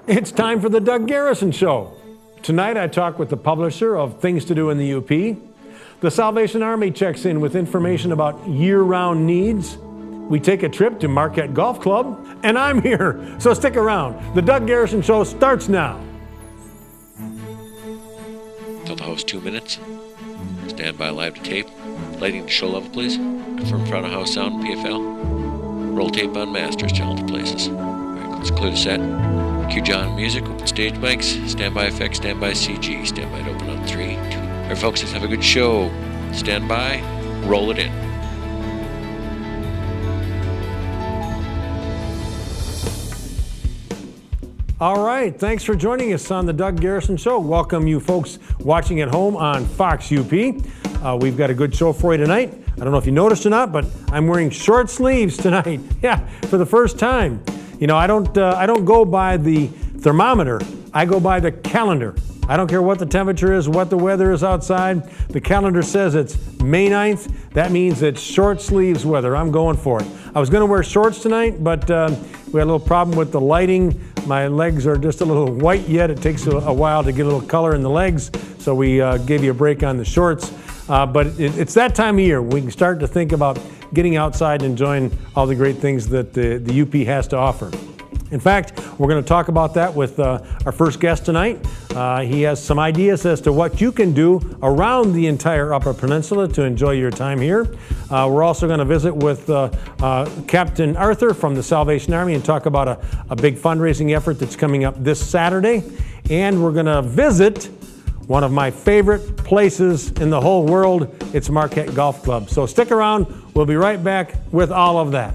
It's time for the Doug Garrison Show. Tonight I talk with the publisher of Things to Do in the UP. The Salvation Army checks in with information about year-round needs. We take a trip to Marquette Golf Club, and I'm here, so stick around. The Doug Garrison Show starts now. Tell the host 2 minutes. Stand by live to tape. Lighting to show level, please. Confirm front of house sound PFL. Roll tape on masters to all the places. Alright, let's clear the set. Cue John music, open stage mics, standby effects, standby CG, standby to open on 3, 2. Alright folks, let's have a good show. Stand by, roll it in. All right, thanks for joining us on the Doug Garrison Show. Welcome you folks watching at home on Fox UP. We've got a good show for you tonight. I don't know if you noticed or not, but I'm wearing short sleeves tonight. Yeah, for the first time. You know, I don't go by the thermometer. I go by the calendar. I don't care what the temperature is, what the weather is outside. The calendar says it's May 9th. That means it's short sleeves weather. I'm going for it. I was going to wear shorts tonight, but we had a little problem with the lighting. My legs are just a little white yet. It takes a while to get a little color in the legs, so we gave you a break on the shorts. But it's that time of year. We can start to think about getting outside and enjoying all the great things that the UP has to offer. In fact, we're going to talk about that with our first guest tonight. He has some ideas as to what you can do around the entire Upper Peninsula to enjoy your time here. We're also going to visit with Captain Arthur from the Salvation Army and talk about a big fundraising effort that's coming up this Saturday. And we're going to visit one of my favorite places in the whole world. It's Marquette Golf Club. So stick around. We'll be right back with all of that.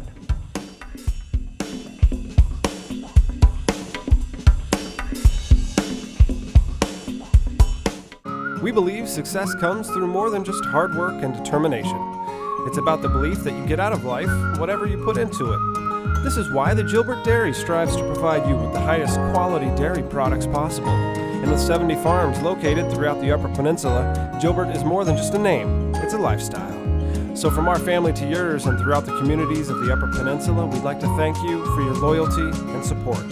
We believe success comes through more than just hard work and determination. It's about the belief that you get out of life whatever you put into it. This is why the Gilbert Dairy strives to provide you with the highest quality dairy products possible. And with 70 farms located throughout the Upper Peninsula, Gilbert is more than just a name, it's a lifestyle. So from our family to yours and throughout the communities of the Upper Peninsula, we'd like to thank you for your loyalty and support.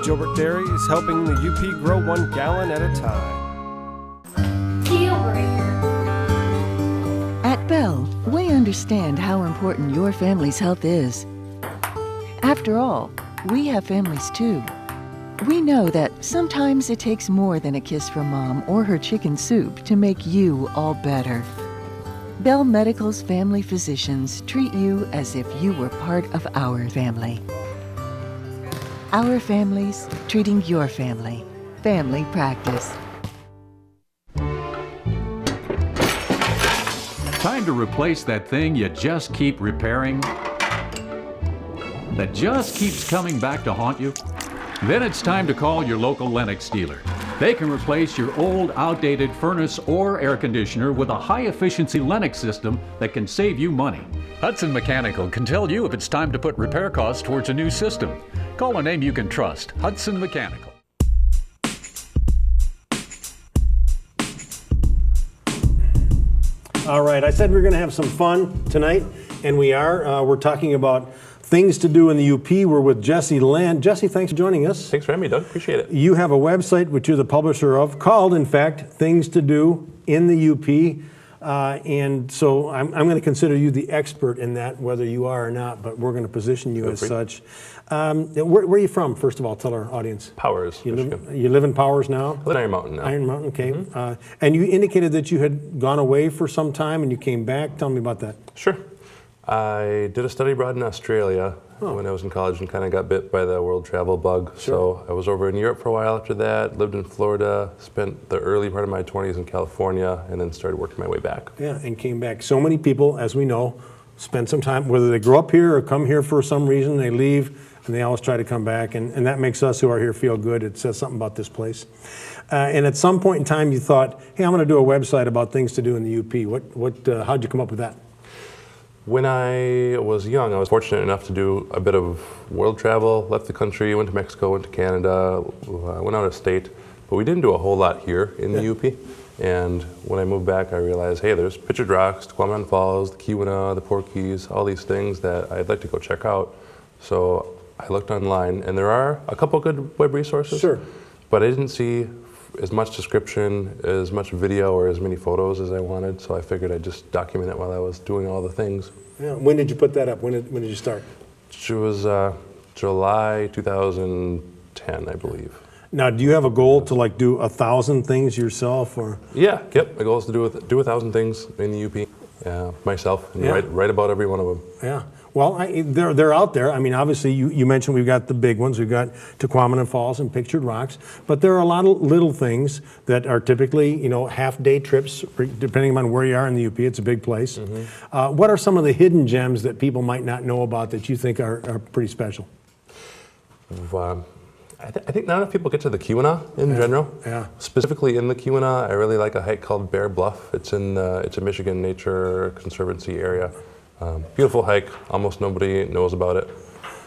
Gilbert Dairy is helping the UP grow 1 gallon at a time. At Bell, we understand how important your family's health is. After all, we have families too. We know that sometimes it takes more than a kiss from Mom or her chicken soup to make you all better. Bell Medical's family physicians treat you as if you were part of our family. Our families treating your family. Family practice. Time to replace that thing you just keep repairing, that just keeps coming back to haunt you? Then it's time to call your local Lennox dealer. They can replace your old, outdated furnace or air conditioner with a high-efficiency Lennox system that can save you money. Hudson Mechanical can tell you if it's time to put repair costs towards a new system. Call a name you can trust, Hudson Mechanical. All right, I said we were going to have some fun tonight, and we are. We're talking about things to do in the UP. We're with Jesse Land. Jesse, thanks for joining us. Thanks for having me, Doug. Appreciate it. You have a website, which you're the publisher of, called, in fact, Things to Do in the UP. And so I'm going to consider you the expert in that, whether you are or not, but we're going to position you as such. Where are you from, first of all? Tell our audience. Powers, you Michigan. You live in Powers now? I live in Iron Mountain now. Iron Mountain, okay. And you indicated that you had gone away for some time and you came back. Tell me about that. Sure. I did a study abroad in Australia when I was in college and kind of got bit by the world travel bug. Sure. So I was over in Europe for a while after that, lived in Florida, spent the early part of my 20s in California, and then started working my way back. Yeah, and came back. So many people, as we know, spend some time, whether they grow up here or come here for some reason, they leave, and they always try to come back, and that makes us who are here feel good. It says something about this place. And at some point in time, you thought, hey, I'm going to do a website about things to do in the UP. How'd you come up with that? When I was young, I was fortunate enough to do a bit of world travel, left the country, went to Mexico, went to Canada, went out of state, but we didn't do a whole lot here in the UP. And when I moved back, I realized, hey, there's Pictured Rocks, Tequaman Falls, the Keweenaw, the Porkies, all these things that I'd like to go check out. So I looked online, and there are a couple good web resources. Sure. But I didn't see as much description, as much video, or as many photos as I wanted, so I figured I'd just document it while I was doing all the things. Yeah. When did you put that up? When did you start? It was July 2010, I believe. Now, do you have a goal to like do 1,000 things yourself, or? Yeah, yep. My goal is to do 1,000 things in the UP myself, and Yeah. write about every one of them. Yeah. Well, they're out there. I mean, obviously, you mentioned we've got the big ones. We've got Tequamanon Falls and Pictured Rocks, but there are a lot of little things that are typically, half-day trips, depending on where you are in the UP. It's a big place. What are some of the hidden gems that people might not know about that you think are pretty special? I think not enough people get to the Keweenaw in general. Yeah. Specifically in the Keweenaw, I really like a hike called Bear Bluff. It's a Michigan Nature Conservancy area. Beautiful hike. Almost nobody knows about it.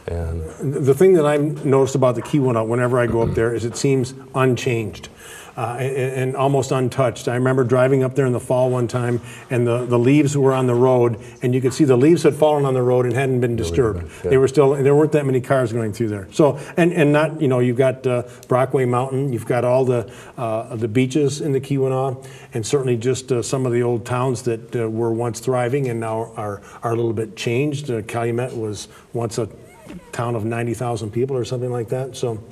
And The thing that I've noticed about the Keweenaw whenever I go up there is it seems unchanged and almost untouched. I remember driving up there in the fall one time, and the leaves were on the road, and you could see the leaves had fallen on the road and hadn't been disturbed. Yeah. There weren't that many cars going through there. So, and not, you've got Brockway Mountain, you've got all the beaches in the Keweenaw, and certainly just some of the old towns that were once thriving and now are a little bit changed. Calumet was once a town of 90,000 people or something like that. So,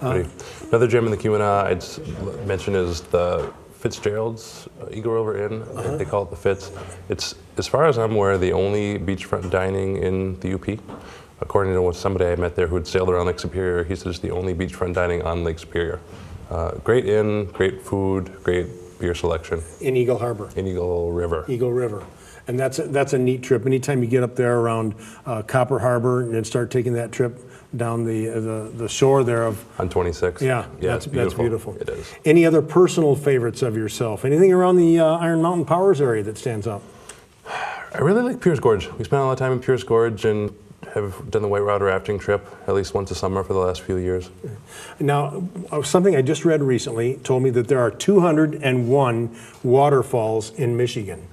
another gem in the Keweenaw I'd mention is the Fitzgerald's Eagle River Inn. They call it the Fitz. It's, as far as I'm aware, the only beachfront dining in the UP. According to somebody I met there who had sailed around Lake Superior, he said it's the only beachfront dining on Lake Superior. Great inn, great food, great beer selection. in Eagle Harbor. In Eagle River. Eagle River. And that's a neat trip. Anytime you get up there around Copper Harbor and then start taking that trip down the shore there of... On 26. Yeah, it's that's beautiful. It is. Any other personal favorites of yourself? Anything around the Iron Mountain Powers area that stands out? I really like Pierce Gorge. We spent a lot of time in Pierce Gorge and have done the whitewater rafting trip at least once a summer for the last few years. Now, something I just read recently told me that there are 201 waterfalls in Michigan,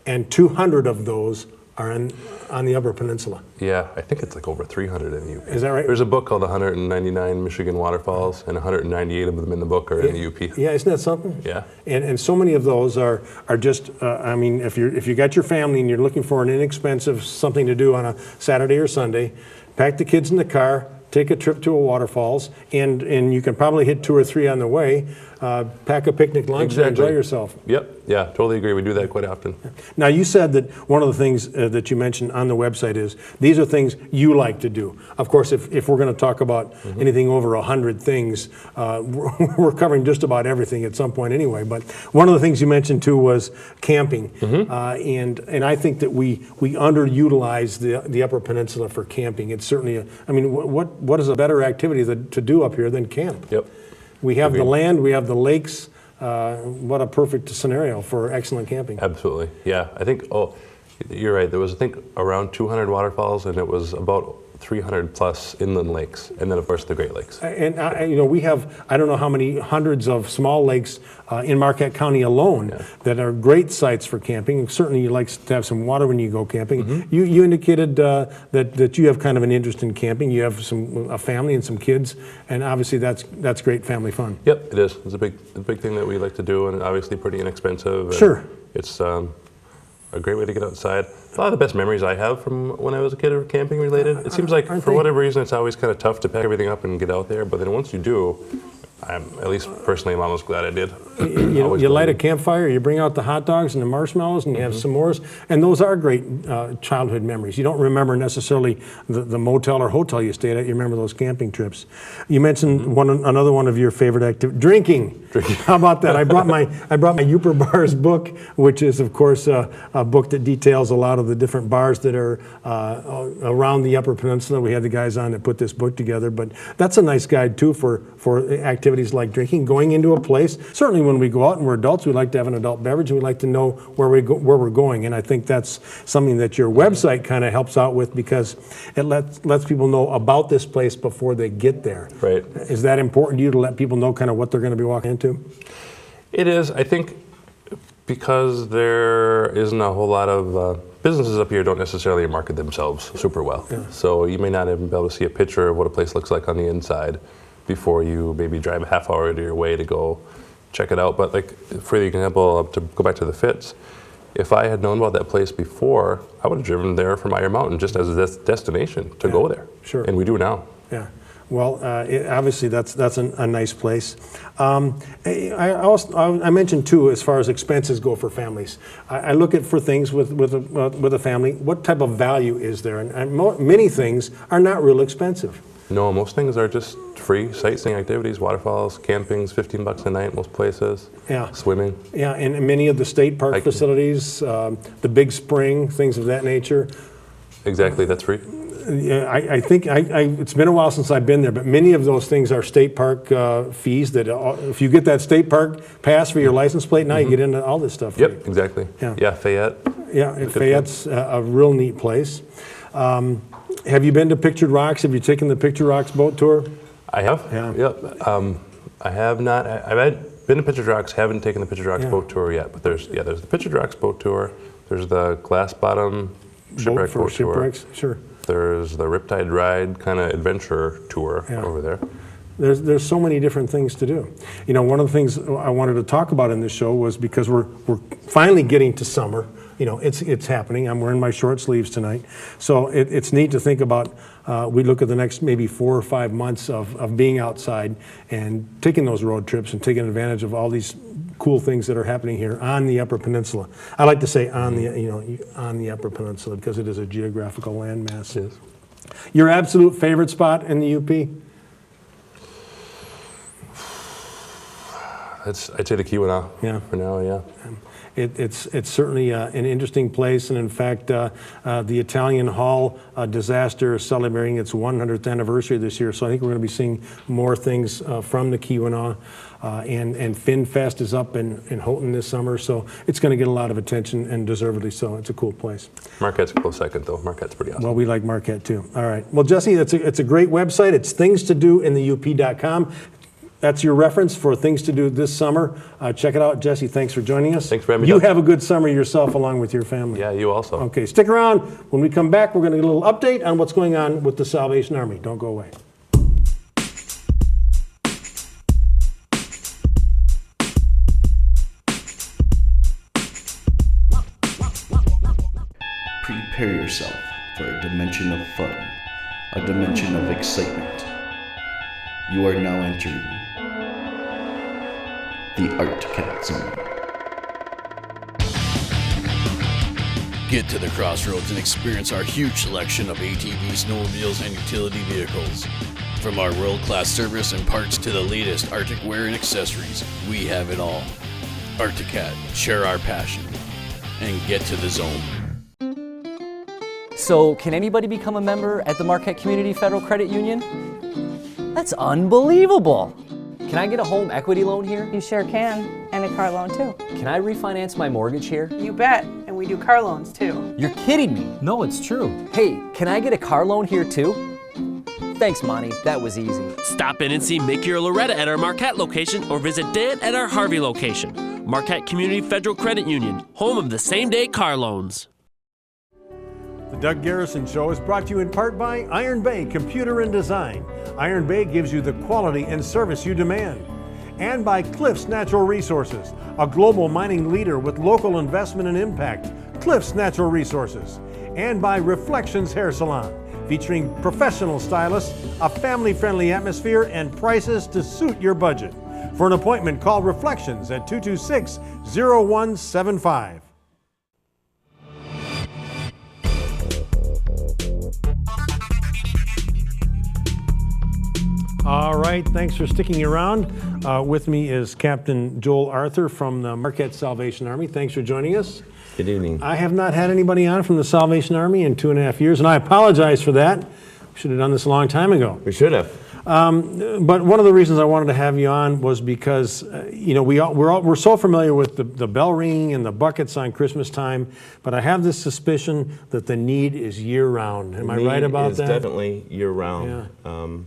and 200 of those are on the Upper Peninsula. Yeah, I think it's like over 300 in the UP. Is that right? There's a book called 199 Michigan Waterfalls, and 198 of them in the book are in the UP. Yeah, isn't that something? Yeah. And so many of those are just, I mean, if you got your family and you're looking for an inexpensive something to do on a Saturday or Sunday, pack the kids in the car, take a trip to a waterfalls, and you can probably hit 2 or 3 on the way. Pack a picnic lunch and enjoy yourself. Yep, yeah, totally agree. We do that quite often. Now, you said that one of the things that you mentioned on the website is these are things you like to do. Of course, if we're going to talk about anything over 100 things, we're covering just about everything at some point anyway. But one of the things you mentioned too was camping, and I think that we underutilize the Upper Peninsula for camping. It's certainly, I mean, what is a better activity to do up here than camp? Yep. We have the land, we have the lakes. What a perfect scenario for excellent camping. Absolutely, yeah. I think, you're right. There was, I think, around 200 waterfalls, and it was about 300 plus inland lakes, and then of course the Great Lakes. And we have, I don't know how many hundreds of small lakes in Marquette County alone that are great sites for camping. And certainly you like to have some water when you go camping. You indicated that you have kind of an interest in camping. You have a family and some kids, and obviously that's great family fun. Yep, it is. It's a big thing that we like to do, and obviously pretty inexpensive. Sure. It's a great way to get outside. A lot of the best memories I have from when I was a kid are camping related. It seems like for whatever reason it's always kind of tough to pack everything up and get out there, but then once you do, at least personally, I'm almost glad I did. You light a campfire, you bring out the hot dogs and the marshmallows, and you have s'mores, and those are great childhood memories. You don't remember necessarily the motel or hotel you stayed at, you remember those camping trips. You mentioned another one of your favorite activities, drinking. How about that? I brought my Uper Bars book, which is of course a book that details a lot of the different bars that are around the Upper Peninsula. We had the guys on that put this book together, but that's a nice guide too for activities like drinking, going into a place. Certainly when we go out and we're adults, we like to have an adult beverage, and we like to know where we're going, and I think that's something that your website kind of helps out with, because it lets people know about this place before they get there. Right. Is that important to you to let people know kind of what they're going to be walking into? It is. I think because there isn't a whole lot of businesses up here don't necessarily market themselves super well. So you may not even be able to see a picture of what a place looks like on the inside before you maybe drive a half hour out of your way to go check it out. But like for the example, to go back to the Fitz, if I had known about that place before, I would have driven there from Iron Mountain just as a destination to go there. Sure. And we do now. Yeah. Well, obviously that's a nice place. I mentioned too, as far as expenses go for families, I look at for things with a family. What type of value is there? And many things are not real expensive. No, most things are just free sightseeing activities, waterfalls, campings, $15 a night most places. Yeah. Swimming. Yeah, and many of the state park facilities, the Big Spring, things of that nature. Exactly, that's free. Yeah, I think it's been a while since I've been there, but many of those things are state park fees that if you get that state park pass for your license plate, now you get into all this stuff. Yep, exactly. Yeah, Fayette. Yeah, Fayette's a real neat place. Have you been to Pictured Rocks? Have you taken the Pictured Rocks boat tour? I have. Yeah. Yep. I have not. I've been to Pictured Rocks. Haven't taken the Pictured Rocks boat tour yet. But there's the Pictured Rocks boat tour. There's the Glass Bottom shipwreck boat tour. Sure. There's the Riptide Ride kind of adventure tour over there. There's so many different things to do. You know, one of the things I wanted to talk about in this show was because we're finally getting to summer. You know, it's happening. I'm wearing my short sleeves tonight. So it's neat to think about, we look at the next maybe 4 or 5 months of being outside and taking those road trips and taking advantage of all these cool things that are happening here on the Upper Peninsula. I like to say on the Upper Peninsula because it is a geographical landmass. Yes. Your absolute favorite spot in the UP? I'd say the Keweenaw. Yeah. For now, yeah. It's certainly an interesting place, and in fact, the Italian Hall disaster is celebrating its 100th anniversary this year. So I think we're going to be seeing more things from the Keweenaw, and Fin Fest is up in Houghton this summer, so it's going to get a lot of attention, and deservedly so. It's a cool place. Marquette's a close second, though. Marquette's pretty awesome. Well, we like Marquette too. All right. Well, Jesse, it's a great website. It's thingstodointheup.com. That's your reference for things to do this summer. Check it out. Jesse, thanks for joining us. Thanks for having me. You have a good summer yourself along with your family. Yeah, you also. Okay, stick around. When we come back, we're going to get a little update on what's going on with the Salvation Army. Don't go away. Prepare yourself for a dimension of fun, a dimension of excitement. You are now entering the Art Cat Zone. Get to the crossroads and experience our huge selection of ATVs, snowmobiles, and utility vehicles. From our world-class service and parts to the latest Arctic wear and accessories, we have it all. Arcticat, share our passion, and get to the zone. So, can anybody become a member at the Marquette Community Federal Credit Union? That's unbelievable! Can I get a home equity loan here? You sure can, and a car loan too. Can I refinance my mortgage here? You bet, and we do car loans too. You're kidding me! No, it's true. Hey, can I get a car loan here too? Thanks, Monty. That was easy. Stop in and see Mickey or Loretta at our Marquette location or visit Dan at our Harvey location. Marquette Community Federal Credit Union, home of the same-day car loans. The Doug Garrison Show is brought to you in part by Iron Bay Computer and Design. Iron Bay gives you the quality and service you demand. And by Cliffs Natural Resources, a global mining leader with local investment and impact. Cliffs Natural Resources. And by Reflections Hair Salon, featuring professional stylists, a family-friendly atmosphere, and prices to suit your budget. For an appointment, call Reflections at 226-0175. All right, thanks for sticking around. With me is Captain Joel Arthur from the Marquette Salvation Army. Thanks for joining us. Good evening. I have not had anybody on from the Salvation Army in 2.5 years, and I apologize for that. We should have done this a long time ago. We should have. But one of the reasons I wanted to have you on was because we're so familiar with the bell ringing and the buckets on Christmas time, but I have this suspicion that the need is year-round. Am I right about that? It's definitely year-round. Yeah.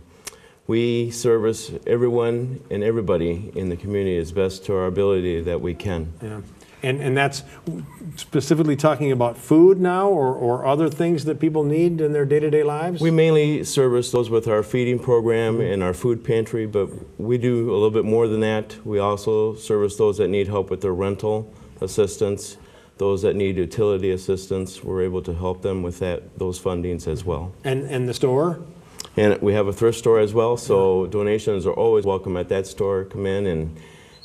We service everyone and everybody in the community as best to our ability that we can. Yeah. And that's specifically talking about food now, or other things that people need in their day-to-day lives? We mainly service those with our feeding program and our food pantry, but we do a little bit more than that. We also service those that need help with their rental assistance, those that need utility assistance. We're able to help them with those fundings as well. And the store? And we have a thrift store as well, so donations are always welcome at that store. Come in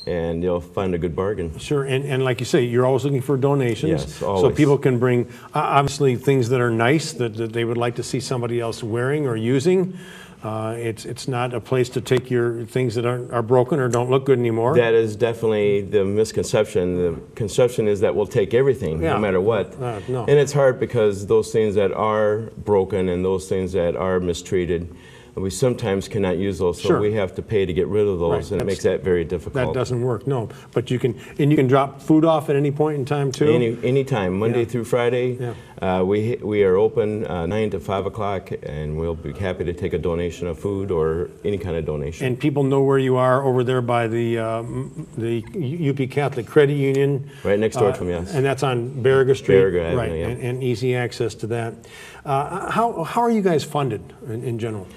and you'll find a good bargain. Sure, and like you say, you're always looking for donations. Yes, so always. people can bring, obviously, things that are nice that they would like to see somebody else wearing or using. It's not a place to take your things that are broken or don't look good anymore. That is definitely the misconception. The conception is that we'll take everything, no matter what. No. And it's hard because those things that are broken and those things that are mistreated, we sometimes cannot use those, so we have to pay to get rid of those, and it makes that very difficult. That doesn't work, no. But you can drop food off at any point in time too? Any time, Monday through Friday. We are open 9 to 5 o'clock, and we'll be happy to take a donation of food or any kind of donation. And people know where you are over there by the UP Catholic Credit Union. Right next door to me, yes. And that's on Baraga Street? Baraga Avenue, right, yeah. and easy access to that. How are you guys funded in general?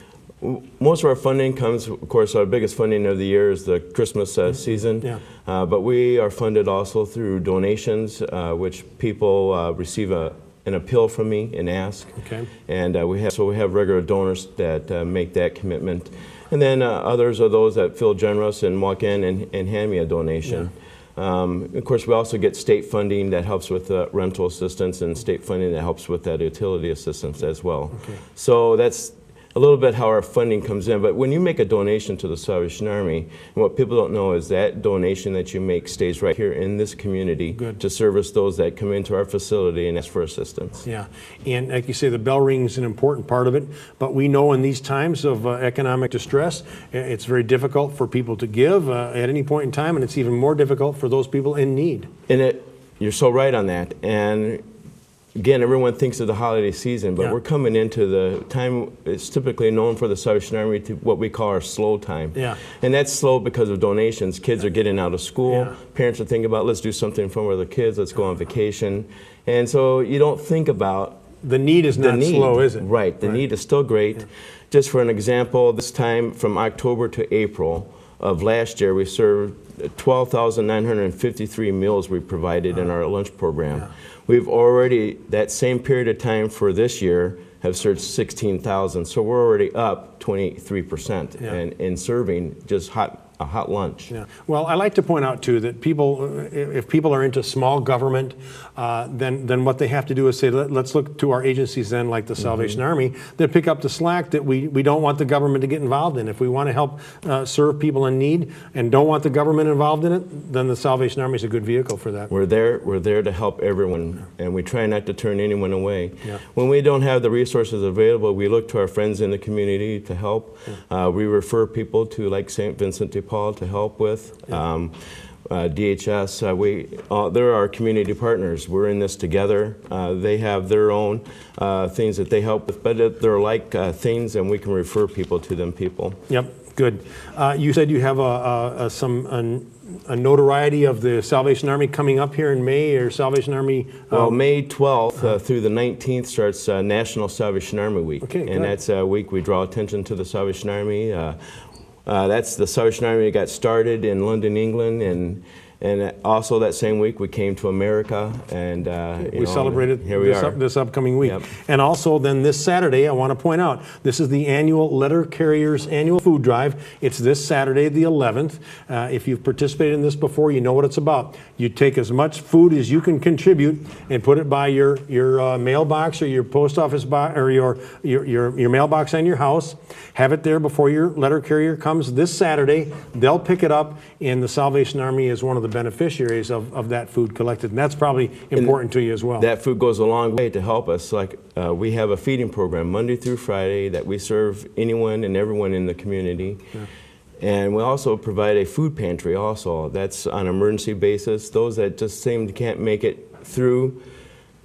Most of our funding comes, of course, our biggest funding of the year is the Christmas season. But we are funded also through donations, which people receive an appeal from me and ask. Okay. And we have regular donors that make that commitment. And then others are those that feel generous and walk in and hand me a donation. Of course, we also get state funding that helps with rental assistance, and state funding that helps with that utility assistance as well. Okay. So that's a little bit how our funding comes in. But when you make a donation to the Salvation Army, and what people don't know is that donation that you make stays right here in this community to service those that come into our facility and ask for assistance. Yeah, and like you say, the bell ring is an important part of it, but we know in these times of economic distress, it's very difficult for people to give at any point in time, and it's even more difficult for those people in need. And you're so right on that. And again, everyone thinks of the holiday season, but we're coming into the time, it's typically known for the Salvation Army to what we call our slow time. And that's slow because of donations. Kids are getting out of school. Parents are thinking about, let's do something for the kids, let's go on vacation. And so you don't think about the need is not slow, is it? Right, the need is still great. Just for an example, this time from October to April of last year, we served 12,953 meals we provided in our lunch program. We've already, that same period of time for this year, have served 16,000. So we're already up 23% in serving just a hot lunch. Well, I like to point out too that if people are into small government, then what they have to do is say, let's look to our agencies then, like the Salvation Army, that pick up the slack that we don't want the government to get involved in. If we want to help serve people in need and don't want the government involved in it, then the Salvation Army is a good vehicle for that. We're there to help everyone, and we try not to turn anyone away. When we don't have the resources available, we look to our friends in the community to help. We refer people to like St. Vincent de Paul to help with. DHS, they're our community partners. We're in this together. They have their own things that they help with, but they're like things, and we can refer people to them people. Yep, good. You said you have a notoriety of the Salvation Army coming up here in May, or Salvation Army? Well, May 12th through the 19th starts National Salvation Army Week. Okay, and that's a week we draw attention to the Salvation Army. That's the Salvation Army got started in London, England, and also that same week we came to America, and we celebrated this upcoming week. Yep. And also then this Saturday, I want to point out, this is the annual Letter Carriers Annual Food Drive. It's this Saturday, the 11th. If you've participated in this before, you know what it's about. You take as much food as you can contribute and put it by your mailbox or your post office box or your mailbox on your house. Have it there before your letter carrier comes this Saturday. They'll pick it up, and the Salvation Army is one of the beneficiaries of that food collected. And that's probably important to you as well. That food goes a long way to help us. Like we have a feeding program Monday through Friday that we serve anyone and everyone in the community. And we also provide a food pantry also. That's on an emergency basis. Those that just can't make it through,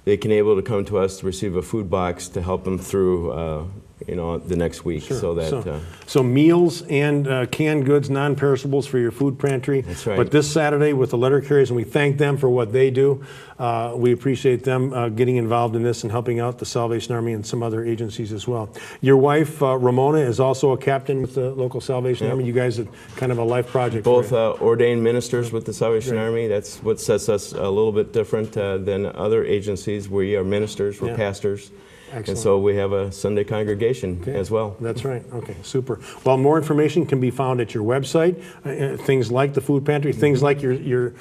they can able to come to us to receive a food box to help them through the next week. Sure. So that so meals and canned goods, non-perishables for your food pantry. That's right. But this Saturday with the letter carriers, and we thank them for what they do. We appreciate them getting involved in this and helping out the Salvation Army and some other agencies as well. Your wife, Ramona, is also a captain with the local Salvation Army. You guys are kind of a life project. Both ordained ministers with the Salvation Army. That's what sets us a little bit different than other agencies. We are ministers, we're pastors. Excellent. And so we have a Sunday congregation as well. That's right. Okay, super. Well, more information can be found at your website. Things like the food pantry, things like your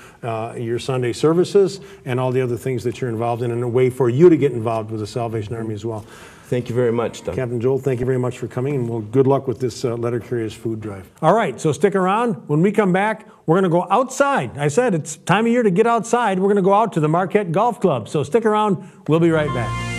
Sunday services, and all the other things that you're involved in, and a way for you to get involved with the Salvation Army as well. Thank you very much, Doug. Captain Joel, thank you very much for coming, and well, good luck with this letter carriers food drive. All right, so stick around. When we come back, we're going to go outside. I said it's time of year to get outside. We're going to go out to the Marquette Golf Club. So stick around. We'll be right back.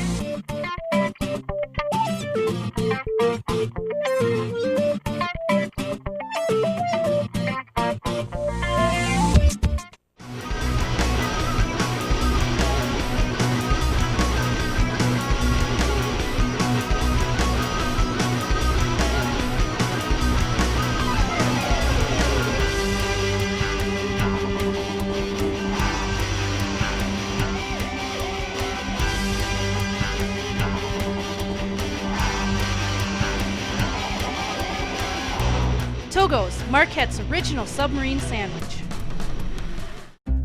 Togo's, Marquette's original submarine sandwich.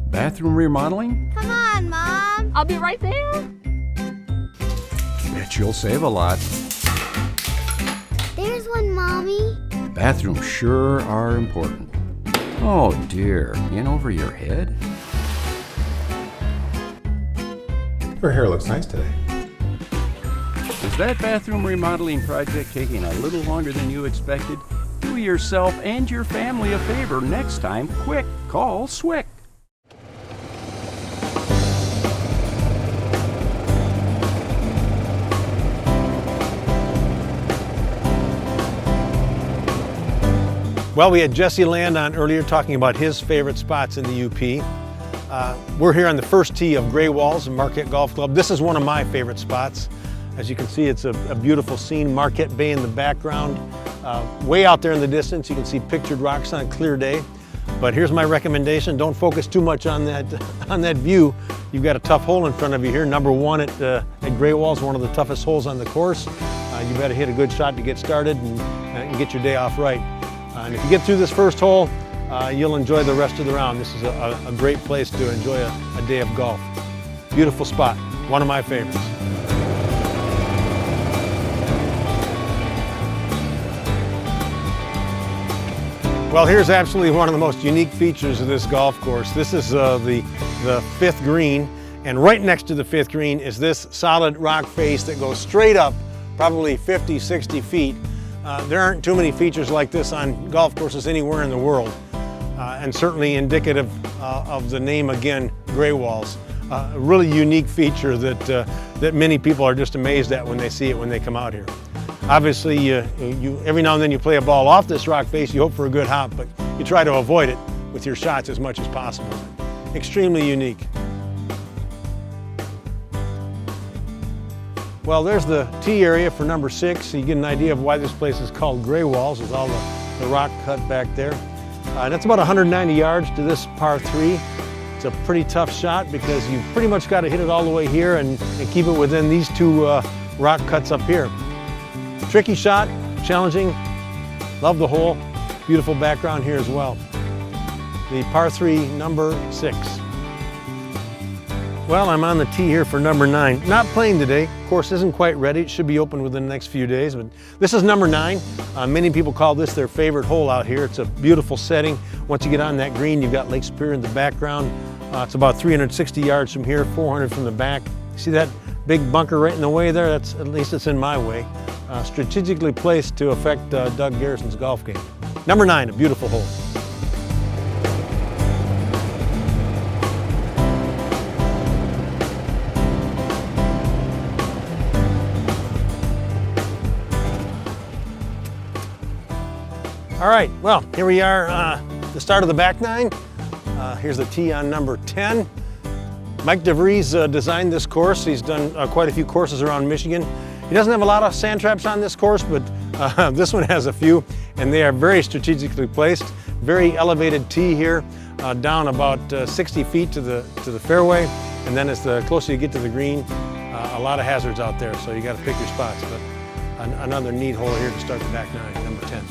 Bathroom remodeling? Come on, Mom. I'll be right there. Bet you'll save a lot. There's one, Mommy. Bathrooms sure are important. Oh dear, in over your head? Her hair looks nice today. Is that bathroom remodeling project taking a little longer than you expected? Do yourself and your family a favor next time. Quick, call Swick. Well, we had Jesse Land on earlier talking about his favorite spots in the UP. We're here on the first tee of Greywalls and Marquette Golf Club. This is one of my favorite spots. As you can see, it's a beautiful scene, Marquette Bay in the background. Way out there in the distance, you can see pictured rocks on a clear day. But here's my recommendation, don't focus too much on that view. You've got a tough hole in front of you here, number one at Greywalls, one of the toughest holes on the course. You better hit a good shot to get started and get your day off right. And if you get through this first hole, you'll enjoy the rest of the round. This is a great place to enjoy a day of golf. Beautiful spot, one of my favorites. Well, here's absolutely one of the most unique features of this golf course. This is the fifth green, and right next to the fifth green is this solid rock face that goes straight up, probably 50, 60 feet. There aren't too many features like this on golf courses anywhere in the world, and certainly indicative of the name again, Greywalls. A really unique feature that many people are just amazed at when they see it when they come out here. Obviously, every now and then you play a ball off this rock face, you hope for a good hop, but you try to avoid it with your shots as much as possible. Extremely unique. Well, there's the tee area for number 6, so you get an idea of why this place is called Greywalls, with all the rock cut back there. That's about 190 yards to this par 3. It's a pretty tough shot because you've pretty much got to hit it all the way here and keep it within these two rock cuts up here. Tricky shot, challenging, love the hole, beautiful background here as well. The par 3, number 6. Well, I'm on the tee here for number 9. Not playing today, course isn't quite ready. It should be open within the next few days, but this is number 9. Many people call this their favorite hole out here. It's a beautiful setting. Once you get on that green, you've got Lake Superior in the background. It's about 360 yards from here, 400 from the back. See that big bunker right in the way there? At least it's in my way. Strategically placed to affect Doug Garrison's golf game. Number 9, a beautiful hole. All right, well, here we are, the start of the back 9. Here's the tee on number 10. Mike DeVries designed this course. He's done quite a few courses around Michigan. He doesn't have a lot of sand traps on this course, but this one has a few, and they are very strategically placed. Very elevated tee here, down about 60 feet to the fairway, and then as the closer you get to the green, a lot of hazards out there, so you got to pick your spots. But another neat hole here to start the back nine, number 10.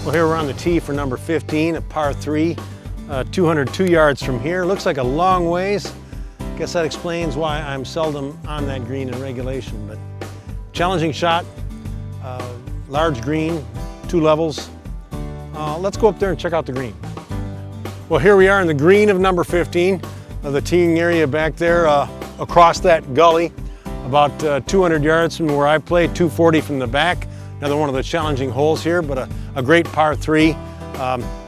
Well, here we're on the tee for number 15, a par 3, 202 yards from here. Looks like a long ways. Guess that explains why I'm seldom on that green in regulation, but challenging shot, large green, 2 levels. Let's go up there and check out the green. Well, here we are in the green of number 15, the teeing area back there across that gully, about 200 yards from where I play, 240 from the back. Another one of the challenging holes here, but a great par 3.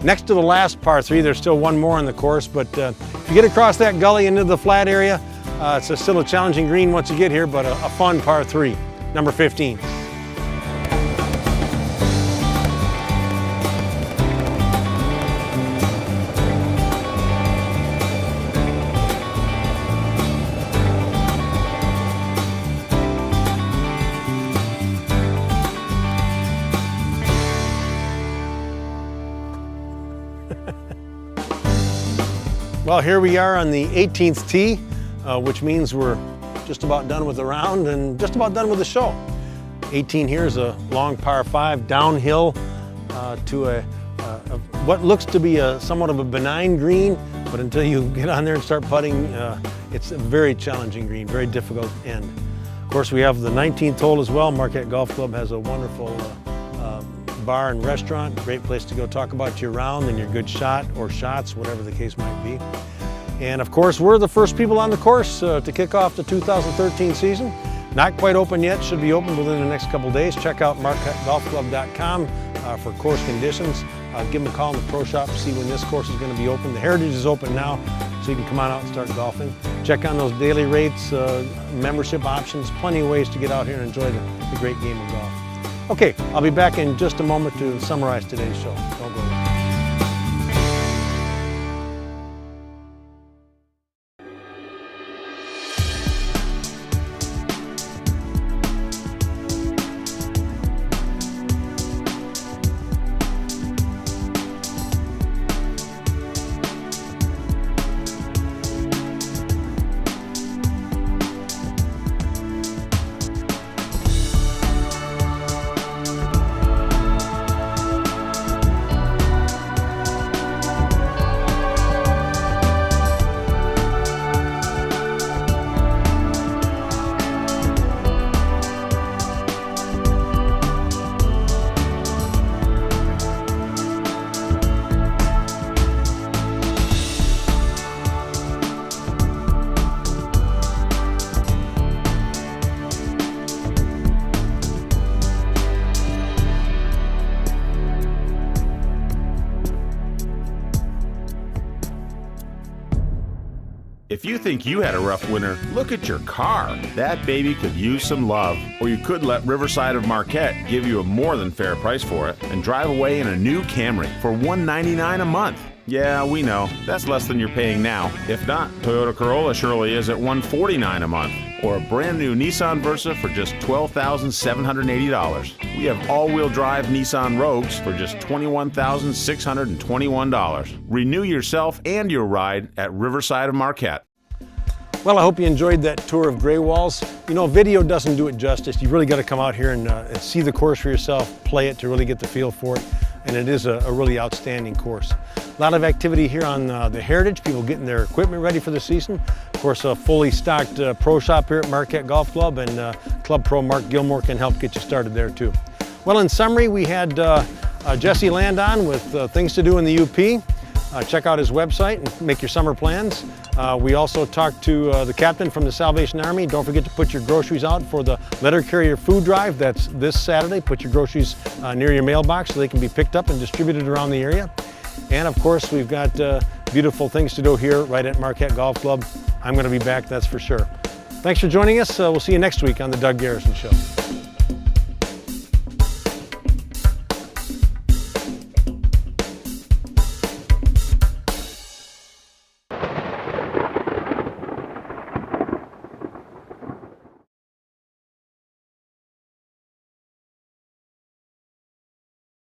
Next to the last par 3, there's still one more on the course, but if you get across that gully into the flat area, it's still a challenging green once you get here, but a fun par 3, number 15. Well, here we are on the 18th tee, which means we're just about done with the round and just about done with the show. 18 here is a long par 5 downhill to what looks to be somewhat of a benign green, but until you get on there and start putting, it's a very challenging green, very difficult end. Of course, we have the 19th hole as well. Marquette Golf Club has a wonderful bar and restaurant, great place to go talk about your round and your good shot or shots, whatever the case might be. And of course, we're the first people on the course to kick off the 2013 season. Not quite open yet, should be open within the next couple days. Check out marquettegolfclub.com for course conditions. Give them a call in the pro shop to see when this course is going to be open. The Heritage is open now, so you can come on out and start golfing. Check on those daily rates, membership options, plenty of ways to get out here and enjoy the great game of golf. Okay, I'll be back in just a moment to summarize today's show. Don't go away. If you think you had a rough winter, look at your car. That baby could use some love. Or you could let Riverside of Marquette give you a more than fair price for it and drive away in a new Camry for $199 a month. Yeah, we know, that's less than you're paying now. If not, Toyota Corolla surely is at $149 a month. Or a brand new Nissan Versa for just $12,780. We have all-wheel drive Nissan Rogues for just $21,621. Renew yourself and your ride at Riverside of Marquette. Well, I hope you enjoyed that tour of Greywalls. You know, video doesn't do it justice. You really got to come out here and see the course for yourself, play it to really get the feel for it. And it is a really outstanding course. A lot of activity here on the Heritage, people getting their equipment ready for the season. Of course, a fully stocked pro shop here at Marquette Golf Club, and Club Pro Mark Gilmore can help get you started there too. Well, in summary, we had Jesse Land on with things to do in the UP. Check out his website and make your summer plans. We also talked to the captain from the Salvation Army. Don't forget to put your groceries out for the letter carrier food drive. That's this Saturday. Put your groceries near your mailbox so they can be picked up and distributed around the area. And of course, we've got beautiful things to do here right at Marquette Golf Club. I'm going to be back, that's for sure. Thanks for joining us. We'll see you next week on The Doug Garrison Show.